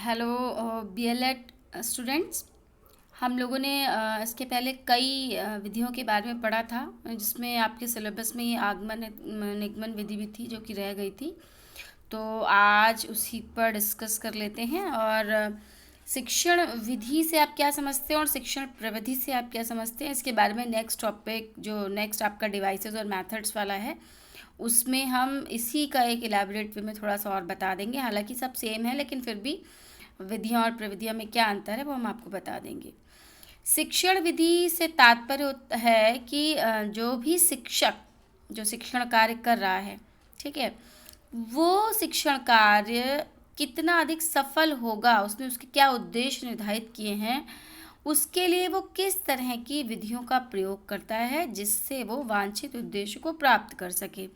Hello B.El.Ed students. हम लोगों ने इसके पहले कई विधियों के बारे में पढ़ा था, जिसमें आपके सिलेबस में ये आगमन निगमन विधि भी थी जो कि रह गई थी। तो आज उसी पर डिस्कस कर लेते हैं। और शिक्षण विधि से आप क्या समझते हैं और शिक्षण प्रविधि से आप क्या समझते हैं, इसके बारे में नेक्स्ट टॉपिक जो नेक्स्ट आपका डिवाइसेस और मेथड्स वाला है, उसमें हम इसी का एक इलेबोरेट वे में थोड़ा सा और बता देंगे। हालांकि सब सेम है, लेकिन फिर भी विधियां और प्रविधियां में क्या अंतर है वो हम आपको बता देंगे। शिक्षण विधि से तात्पर्य होता है कि जो भी शिक्षक जो शिक्षण कार्य कर रहा है, ठीक है, वो शिक्षण कार्य कितना अधिक सफल होगा, उसने उसके क्या उद्देश्य निर्धारित किए हैं, उसके लिए वो किस तरह की विधियों का प्रयोग करता है जिससे वो वांछित उद्देश्य को प्राप्त कर सके।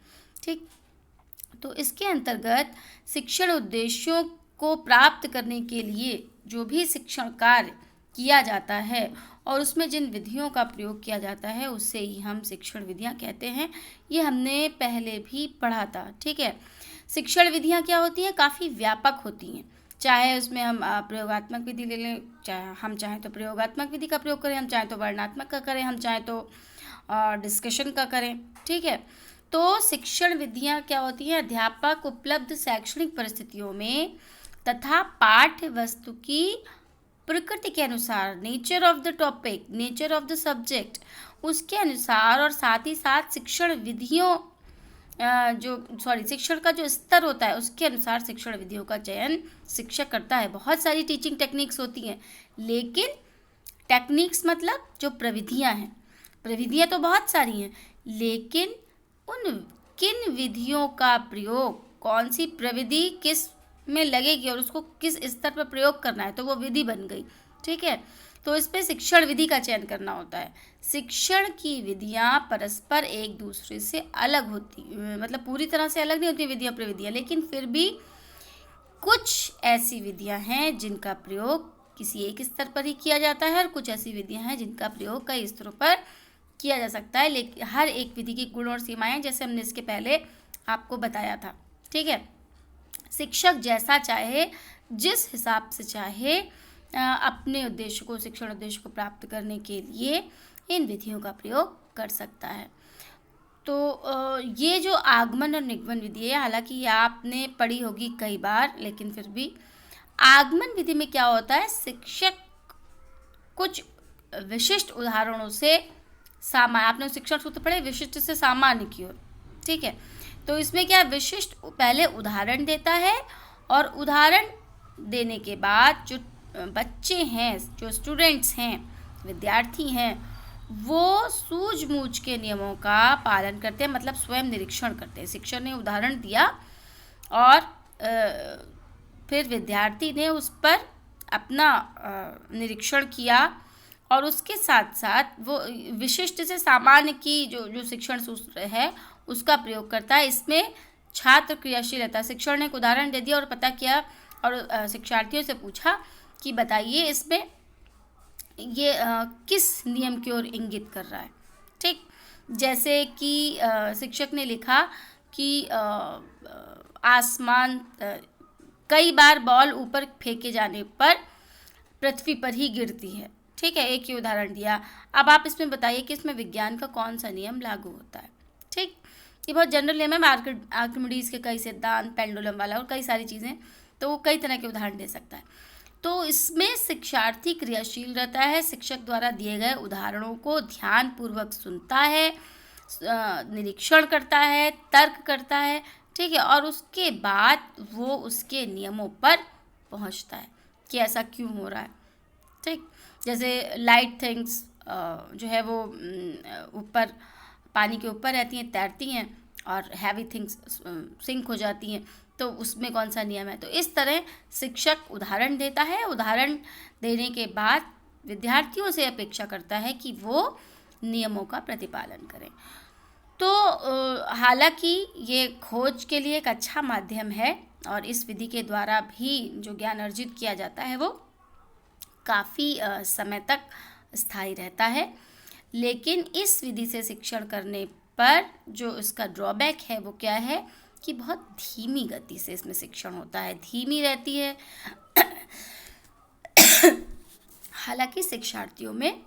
ठीक, तो इसके अंतर्गत शिक्षण उद्देश्यों को प्राप्त करने के लिए जो भी शिक्षण कार्य किया जाता है और उसमें जिन विधियों का प्रयोग किया जाता है उसे ही हम शिक्षण विधियां कहते हैं। ये हमने पहले भी पढ़ा था। ठीक है, शिक्षण विधियां क्या होती हैं, काफ़ी व्यापक होती हैं। चाहे उसमें हम प्रयोगात्मक विधि ले लें, चाहे हम चाहें तो प्रयोगात्मक विधि का प्रयोग करें, हम चाहें तो वर्णनात्मक का करें, हम चाहें तो डिस्कशन का करें। ठीक है, तो शिक्षण विधियां क्या होती हैं, अध्यापक उपलब्ध शैक्षणिक परिस्थितियों में तथा पाठ्य वस्तु की प्रकृति के अनुसार, nature of the topic, nature of the subject, उसके अनुसार, और साथ ही साथ शिक्षण विधियों शिक्षण का जो स्तर होता है उसके अनुसार शिक्षण विधियों का चयन शिक्षक करता है। बहुत सारी टीचिंग टेक्निक्स होती हैं, लेकिन टेक्निक्स मतलब जो प्रविधियां हैं, प्रविधियां तो बहुत सारी हैं, लेकिन उन किन विधियों का प्रयोग, कौन सी प्रविधि किस में लगेगी और उसको किस स्तर पर प्रयोग करना है, तो वो विधि बन गई। ठीक है, तो इस पे शिक्षण विधि का चयन करना होता है। शिक्षण की विधियां परस्पर एक दूसरे से अलग होती, मतलब पूरी तरह से अलग नहीं होती विधियां प्रविधियां, लेकिन फिर भी कुछ ऐसी विधियां हैं जिनका प्रयोग किसी एक स्तर पर ही किया जाता है और कुछ ऐसी विधियां हैं जिनका प्रयोग कई स्तरों पर किया जा सकता है। लेकिन हर एक विधि की गुण और सीमाएं जैसे हमने इसके पहले आपको बताया था। ठीक है, शिक्षक जैसा चाहे, जिस हिसाब से चाहे, अपने उद्देश्य को, शिक्षण उद्देश्य को प्राप्त करने के लिए इन विधियों का प्रयोग कर सकता है। तो ये जो आगमन और निगमन विधि है, हालांकि ये आपने पढ़ी होगी कई बार, लेकिन फिर भी आगमन विधि में क्या होता है, शिक्षक कुछ विशिष्ट उदाहरणों से सामान्य, आपने शिक्षण सूत्र पढ़े विशिष्ट से सामान्य की ओर। ठीक है, तो इसमें क्या विशिष्ट पहले उदाहरण देता है और उदाहरण देने के बाद जो बच्चे हैं, जो स्टूडेंट्स हैं, विद्यार्थी हैं, वो सूझबूझ के नियमों का पालन करते हैं, मतलब स्वयं निरीक्षण करते हैं। शिक्षक ने उदाहरण दिया और फिर विद्यार्थी ने उस पर अपना निरीक्षण किया और उसके साथ साथ वो विशिष्ट से सामान्य की जो शिक्षण सूत्र है उसका प्रयोग करता है। इसमें छात्र क्रियाशील रहता है। शिक्षक ने एक उदाहरण दे दिया और पता किया और शिक्षार्थियों से पूछा कि बताइए इसमें ये किस नियम की ओर इंगित कर रहा है। ठीक, जैसे कि शिक्षक ने लिखा कि आसमान, कई बार बॉल ऊपर फेंके जाने पर पृथ्वी पर ही गिरती है। ठीक है, एक ही उदाहरण दिया। अब आप इसमें बताइए कि इसमें विज्ञान का कौन सा नियम लागू होता है। ठीक, ये बहुत जनरल नियम है, आर्किमिडीज के कई सिद्धांत, पेंडुलम वाला और कई सारी चीज़ें, तो वो कई तरह के उदाहरण दे सकता है। तो इसमें शिक्षार्थी क्रियाशील रहता है, शिक्षक द्वारा दिए गए उदाहरणों को ध्यानपूर्वक सुनता है, निरीक्षण करता है, तर्क करता है। ठीक है, और उसके बाद वो उसके नियमों पर पहुंचता है कि ऐसा क्यों हो रहा है। ठीक, जैसे लाइट थिंग्स जो है वो ऊपर पानी के ऊपर रहती हैं, तैरती हैं, और हैवी थिंग्स सिंक हो जाती हैं, तो उसमें कौन सा नियम है। तो इस तरह शिक्षक उदाहरण देता है, उदाहरण देने के बाद विद्यार्थियों से अपेक्षा करता है कि वो नियमों का प्रतिपालन करें। तो हालांकि ये खोज के लिए एक अच्छा माध्यम है और इस विधि के द्वारा भी जो ज्ञान अर्जित किया जाता है वो काफ़ी समय तक स्थायी रहता है। लेकिन इस विधि से शिक्षण करने पर जो इसका ड्रॉबैक है वो क्या है कि बहुत धीमी गति से इसमें शिक्षण होता है, धीमी रहती है हालांकि शिक्षार्थियों में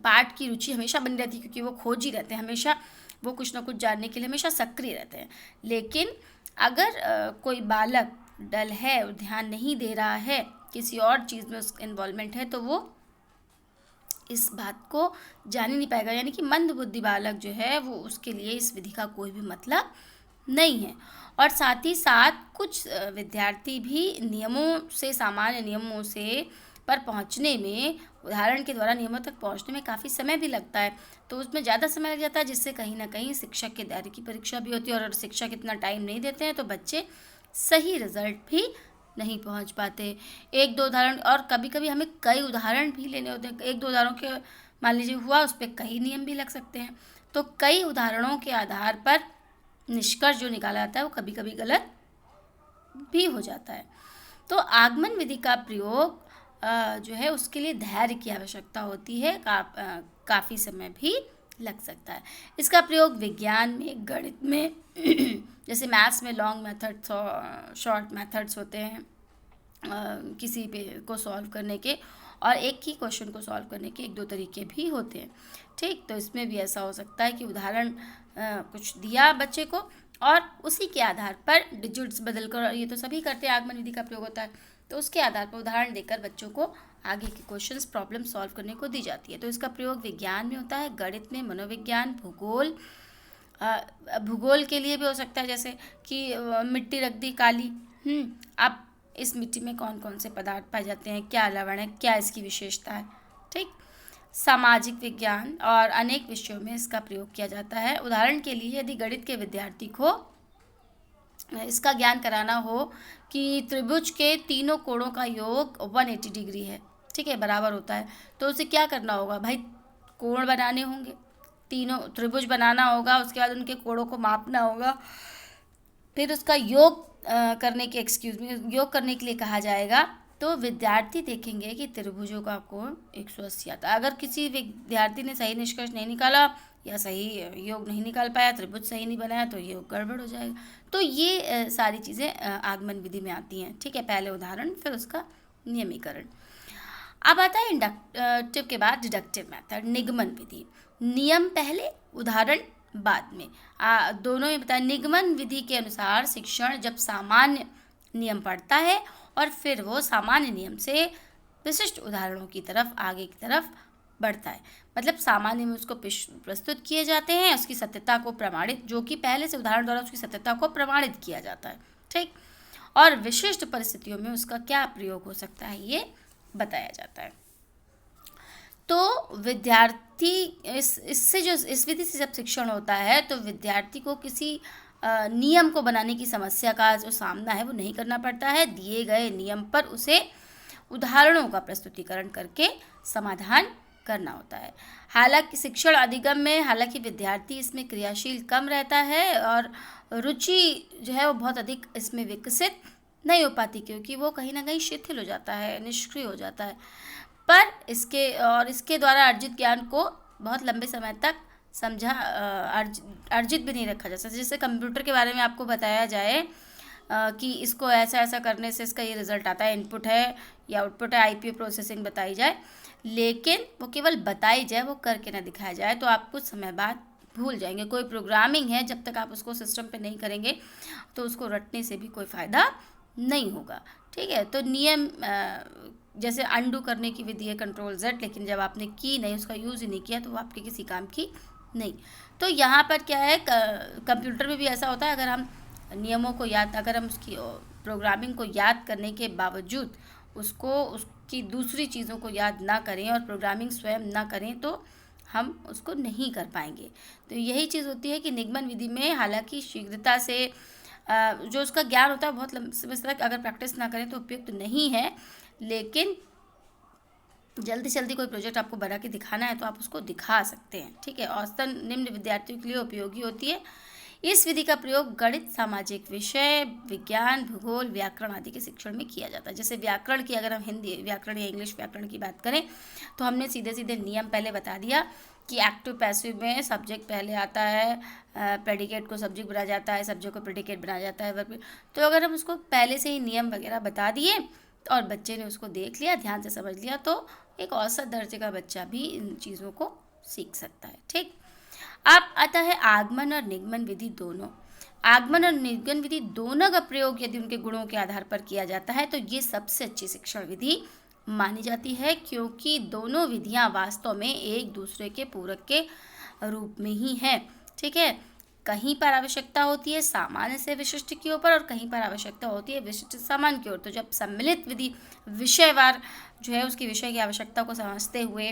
पाठ की रुचि हमेशा बनी रहती है, क्योंकि वो खोज ही रहते हैं, हमेशा वो कुछ ना कुछ जानने के लिए हमेशा सक्रिय रहते हैं। लेकिन अगर कोई बालक डल है, ध्यान नहीं दे रहा है, किसी और चीज़ में उसका इन्वॉल्वमेंट है, तो वो इस बात को जान ही नहीं पाएगा। यानी कि मंद बुद्धि बालक जो है वो, उसके लिए इस विधि का कोई भी मतलब नहीं है। और साथ ही साथ कुछ विद्यार्थी भी नियमों से, सामान्य नियमों से पर पहुंचने में, उदाहरण के द्वारा नियमों तक पहुंचने में काफ़ी समय भी लगता है, तो उसमें ज़्यादा समय लग जाता है, जिससे कहीं ना कहीं शिक्षक के दायरे की परीक्षा भी होती है। और शिक्षक इतना टाइम नहीं देते हैं तो बच्चे सही रिजल्ट भी नहीं पहुंच पाते। एक दो उदाहरण, और कभी कभी हमें कई उदाहरण भी लेने होते हैं। एक दो उदाहरणों के मान लीजिए हुआ, उस पर कई नियम भी लग सकते हैं, तो कई उदाहरणों के आधार पर निष्कर्ष जो निकाला जाता है वो कभी कभी गलत भी हो जाता है। तो आगमन विधि का प्रयोग जो है उसके लिए धैर्य की आवश्यकता होती है, काफ़ी समय भी लग सकता है। इसका प्रयोग विज्ञान में, गणित में जैसे मैथ्स में लॉन्ग मेथड, शॉर्ट मेथड्स होते हैं किसी पे को सॉल्व करने के, और एक ही क्वेश्चन को सॉल्व करने के एक दो तरीके भी होते हैं। ठीक, तो इसमें भी ऐसा हो सकता है कि उदाहरण कुछ दिया बच्चे को और उसी के आधार पर डिजिट्स बदल कर, ये तो सभी करते हैं, आगमन विधि का प्रयोग होता है, तो उसके आधार पर उदाहरण देकर बच्चों को आगे के क्वेश्चंस, प्रॉब्लम सॉल्व करने को दी जाती है। तो इसका प्रयोग विज्ञान में होता है, गणित में, मनोविज्ञान, भूगोल, भूगोल के लिए भी हो सकता है, जैसे कि मिट्टी रख दी काली, अब इस मिट्टी में कौन कौन से पदार्थ पाए जाते हैं, क्या लवण है, क्या इसकी विशेषता है। ठीक, सामाजिक विज्ञान और अनेक विषयों में इसका प्रयोग किया जाता है। उदाहरण के लिए यदि गणित के विद्यार्थी को इसका ज्ञान कराना हो कि त्रिभुज के तीनों कोणों का योग 180 डिग्री है, ठीक है, बराबर होता है, तो उसे क्या करना होगा भाई, कोण बनाने होंगे, तीनों त्रिभुज बनाना होगा, उसके बाद उनके कोणों को मापना होगा, फिर उसका योग करने के योग करने के लिए कहा जाएगा। तो विद्यार्थी देखेंगे कि त्रिभुजों का कोण 180 आता है। अगर किसी विद्यार्थी ने सही निष्कर्ष नहीं निकाला या सही योग नहीं निकाल पाया, त्रिभुज सही नहीं बनाया, तो योग गड़बड़ हो जाएगा। तो ये सारी चीज़ें आगमन विधि में आती हैं। ठीक है, पहले उदाहरण, फिर उसका नियमीकरण। अब आता है इंडक्टिव के बाद डिडक्टिव मेथड, निगमन विधि। नियम पहले, उदाहरण बाद में, दोनों में बताया। निगमन विधि के अनुसार शिक्षण जब सामान्य नियम पढ़ता है और फिर वो सामान्य नियम से विशिष्ट उदाहरणों की तरफ, आगे की तरफ बढ़ता है। मतलब सामान्य में उसको प्रस्तुत किए जाते हैं, उसकी सत्यता को प्रमाणित, जो कि पहले से उदाहरण द्वारा उसकी सत्यता को प्रमाणित किया जाता है। ठीक, और विशिष्ट परिस्थितियों में उसका क्या प्रयोग हो सकता है ये बताया जाता है। तो विद्यार्थी इससे जो इस विधि से जब शिक्षण होता है तो विद्यार्थी को किसी नियम को बनाने की समस्या का जो सामना है वो नहीं करना पड़ता है। दिए गए नियम पर उसे उदाहरणों का प्रस्तुतिकरण करके समाधान करना होता है। हालांकि शिक्षण अधिगम में, हालांकि विद्यार्थी इसमें क्रियाशील कम रहता है और रुचि जो है वो बहुत अधिक इसमें विकसित नहीं हो पाती, क्योंकि वो कहीं ना कहीं शिथिल हो जाता है, निष्क्रिय हो जाता है। पर इसके द्वारा अर्जित ज्ञान को बहुत लंबे समय तक अर्जित भी नहीं रखा जा सकता। जैसे कंप्यूटर के बारे में आपको बताया जाए कि इसको ऐसा ऐसा करने से इसका ये रिजल्ट आता है, इनपुट है या आउटपुट है, आईपीओ प्रोसेसिंग बताई जाए, लेकिन वो केवल बताई जाए, वो करके ना दिखाया जाए, तो आप कुछ समय बाद भूल जाएंगे। कोई प्रोग्रामिंग है, जब तक आप उसको सिस्टम पे नहीं करेंगे तो उसको रटने से भी कोई फ़ायदा नहीं होगा। ठीक है, तो नियम जैसे अंडू करने की विधि है कंट्रोल Z, लेकिन जब आपने की नहीं, उसका यूज़ ही नहीं किया, तो वो आपके किसी काम की नहीं। तो यहाँ पर क्या है, कंप्यूटर में भी ऐसा होता है, अगर हम नियमों को याद, अगर हम उसकी प्रोग्रामिंग को याद करने के बावजूद उसकी दूसरी चीज़ों को याद ना करें और प्रोग्रामिंग स्वयं ना करें, तो हम उसको नहीं कर पाएंगे। तो यही चीज़ होती है कि निगमन विधि में हालांकि शीघ्रता से जो उसका ज्ञान होता है बहुत लंबे समय तक अगर प्रैक्टिस ना करें तो उपयुक्त नहीं है, लेकिन जल्दी से जल्दी कोई प्रोजेक्ट आपको बना के दिखाना है तो आप उसको दिखा सकते हैं। ठीक है, औसतन निम्न विद्यार्थियों के लिए उपयोगी होती है। इस विधि का प्रयोग गणित, सामाजिक विषय, विज्ञान, भूगोल, व्याकरण आदि के शिक्षण में किया जाता है। जैसे व्याकरण की, अगर हम हिंदी व्याकरण या इंग्लिश व्याकरण की बात करें तो हमने सीधे सीधे नियम पहले बता दिया कि एक्टिव पैसिव में सब्जेक्ट पहले आता है, प्रेडिकेट को सब्जेक्ट बनाया जाता है, सब्जेक्ट को प्रेडिकेट बनाया जाता है, वर्ब। तो अगर हम उसको पहले से ही नियम वगैरह बता दिए और बच्चे ने उसको देख लिया, ध्यान से समझ लिया, तो एक औसत दर्जे का बच्चा भी इन चीज़ों को सीख सकता है। ठीक, अब आता है आगमन और निगमन विधि दोनों। आगमन और निगमन विधि दोनों का प्रयोग यदि उनके गुणों के आधार पर किया जाता है तो ये सबसे अच्छी शिक्षण विधि मानी जाती है, क्योंकि दोनों विधियां वास्तव में एक दूसरे के पूरक के रूप में ही हैं। ठीक है, कहीं पर आवश्यकता होती है सामान्य से विशिष्ट की ओर और कहीं पर आवश्यकता होती है विशिष्ट से सामान्य की ओर। तो जब सम्मिलित विधि विषयवार जो है उसकी विषय की आवश्यकता को समझते हुए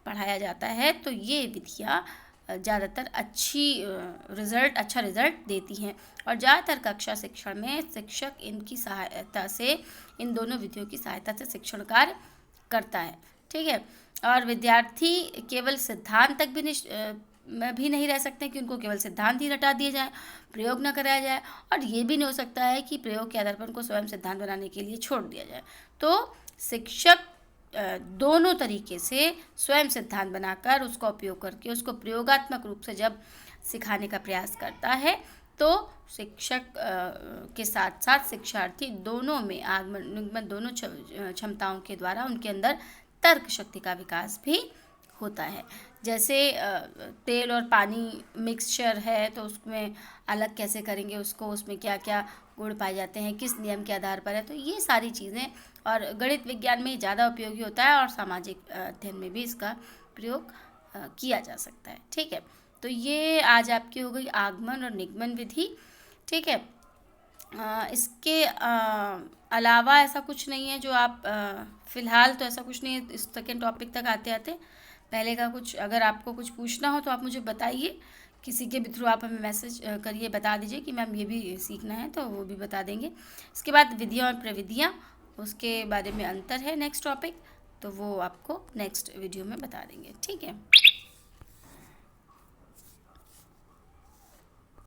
पढ़ाया जाता है तो ये विधियाँ ज़्यादातर अच्छा रिजल्ट देती हैं। और ज़्यादातर कक्षा शिक्षण में शिक्षक इनकी सहायता से, इन दोनों विधियों की सहायता से शिक्षण कार्य करता है। ठीक है, और विद्यार्थी केवल सिद्धांत तक भी नहीं रह सकते कि उनको केवल सिद्धांत ही रटा दिए जाए, प्रयोग न कराया जाए, और ये भी नहीं हो सकता है कि प्रयोग के आधार पर उनको स्वयं सिद्धांत बनाने के लिए छोड़ दिया जाए। तो शिक्षक दोनों तरीके से स्वयं सिद्धांत बनाकर उसका उपयोग करके उसको प्रयोगात्मक रूप से जब सिखाने का प्रयास करता है तो शिक्षक के साथ साथ शिक्षार्थी दोनों में आगमन निगमन दोनों क्षमताओं के द्वारा उनके अंदर तर्क शक्ति का विकास भी होता है। जैसे तेल और पानी मिक्सचर है तो उसमें अलग कैसे करेंगे उसको, उसमें क्या क्या गुण पाए जाते हैं, किस नियम के आधार पर है, तो ये सारी चीज़ें और गणित विज्ञान में ज़्यादा उपयोगी होता है और सामाजिक अध्ययन में भी इसका प्रयोग किया जा सकता है। ठीक है, तो ये आज आपकी हो गई आगमन और निगमन विधि। ठीक है, इसके अलावा ऐसा कुछ नहीं है जो आप फ़िलहाल तो ऐसा कुछ नहीं है इस सेकेंड टॉपिक तक आते आते। पहले का कुछ अगर आपको कुछ पूछना हो तो आप मुझे बताइए, किसी के भी थ्रू आप हमें मैसेज करिए, बता दीजिए कि मैम ये भी सीखना है तो वो भी बता देंगे। इसके बाद विधियाँ और प्रविधियाँ, उसके बारे में अंतर है नेक्स्ट टॉपिक, तो वो आपको नेक्स्ट वीडियो में बता देंगे। ठीक है।